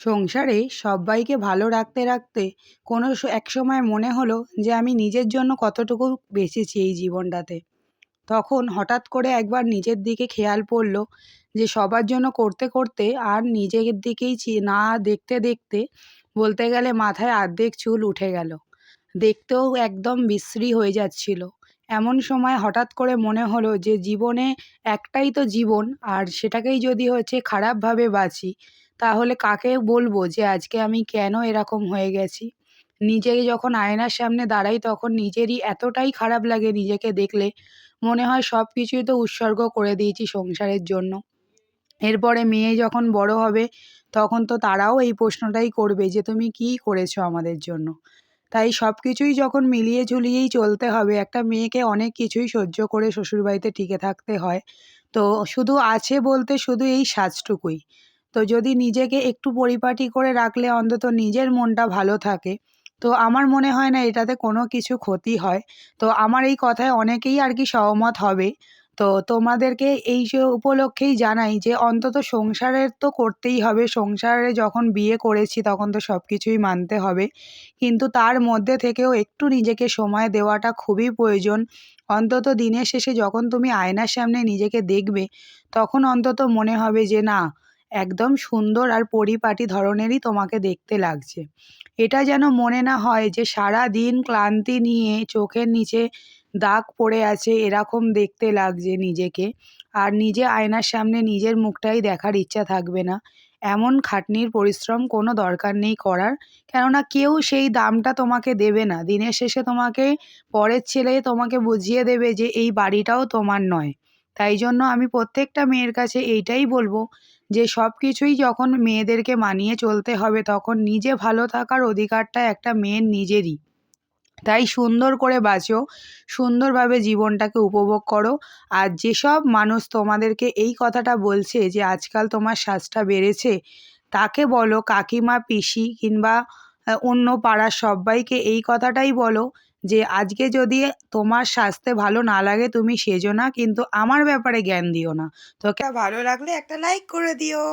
সংসারে সব্বাইকে ভালো রাখতে রাখতে একসময় মনে হলো যে আমি নিজের জন্য কতটুকু বেঁচেছি এই জীবনটাতে। তখন হঠাৎ করে একবার নিজের দিকে খেয়াল পড়ল যে সবার জন্য করতে করতে আর নিজের দিকেই না দেখতে দেখতে বলতে গেলে মাথায় অর্ধেক চুল উঠে গেল। দেখতেও একদম বিশ্রী হয়ে যাচ্ছিল। এমন সময় হঠাৎ করে মনে হলো যে জীবনে একটাই তো জীবন, আর সেটাকেই যদি খারাপভাবে বাঁচি, তাহলে কাকে বলবো যে আজকে আমি কেন এরকম হয়ে গেছি। নিজেকে যখন আয়নার সামনে দাঁড়াই তখন নিজেরই এতটাই খারাপ লাগে নিজেকে দেখলে, মনে হয় সব কিছুই তো উৎসর্গ করে দিয়েছি সংসারের জন্য। এরপরে মেয়ে যখন বড় হবে তখন তো তারাও এই প্রশ্নটাই করবে যে তুমি কী করেছো আমাদের জন্য। তাই সবকিছুই যখন মিলিয়ে ঝুলিয়েই চলতে হবে, একটা মেয়েকে অনেক কিছুই সহ্য করে শ্বশুরবাড়িতে টিকে থাকতে হয়। তো শুধু আছে বলতে শুধু এই সাজটুকুই। তো যদি নিজেকে একটু পরিপাটি করে রাখলে অন্তত নিজের মনটা ভালো থাকে, তো আমার মনে হয় না এটাতে কোনো কিছু ক্ষতি হয়। তো আমার এই কথায় অনেকেই আর কি সহমত হবে। তো তোমাদেরকে এই যে উপলক্ষেই জানাই যে অন্তত সংসারের তো করতেই হবে। সংসারে যখন বিয়ে করেছি তখন তো সব কিছুই মানতে হবে। কিন্তু তার মধ্যে থেকেও একটু নিজেকে সময় দেওয়াটা খুবই প্রয়োজন। অন্তত দিনের শেষে যখন তুমি আয়নার সামনে নিজেকে দেখবে, তখন অন্তত মনে হবে যে না, একদম সুন্দর আর পরিপাটি ধরনেরই তোমাকে দেখতে লাগছে। এটা যেন মনে না হয় যে সারাদিন ক্লান্তি নিয়ে চোখের নিচে দাগ পড়ে আছে এরকম দেখতে লাগছে নিজেকে। আর নিজে আয়নার সামনে নিজের মুখটাই দেখার ইচ্ছা থাকবে না। এমন খাটনির পরিশ্রম কোনো দরকার নেই করার। কেননা কেউ সেই দামটা তোমাকে দেবে না। দিনের শেষে তোমাকে পরের ছেলে তোমাকে বুঝিয়ে দেবে যে এই বাড়িটাও তোমার নয়। তাই জন্য আমি প্রত্যেকটা মেয়ের কাছে এইটাই বলবো যে সব কিছুই যখন মেয়েদেরকে মানিয়ে চলতে হবে তখন নিজে ভালো থাকার অধিকারটা একটা মেয়ের নিজেরই। তাই সুন্দর করে বাঁচো, সুন্দরভাবে জীবনটাকে উপভোগ করো। আর যেসব মানুষ তোমাদেরকে এই কথাটা বলছে যে আজকাল তোমার সাজটা বেড়েছে, তাকে বলো, কাকিমা, পিসি কিংবা অন্য পাড়ার সব্বাইকে এই কথাটাই বলো যে আজকে যদি তোমার সাজতে ভালো না লাগে তুমি সেজো না, কিন্তু আমার ব্যাপারে জ্ঞান দিও না। তোকে ভালো লাগলে একটা লাইক করে দিও।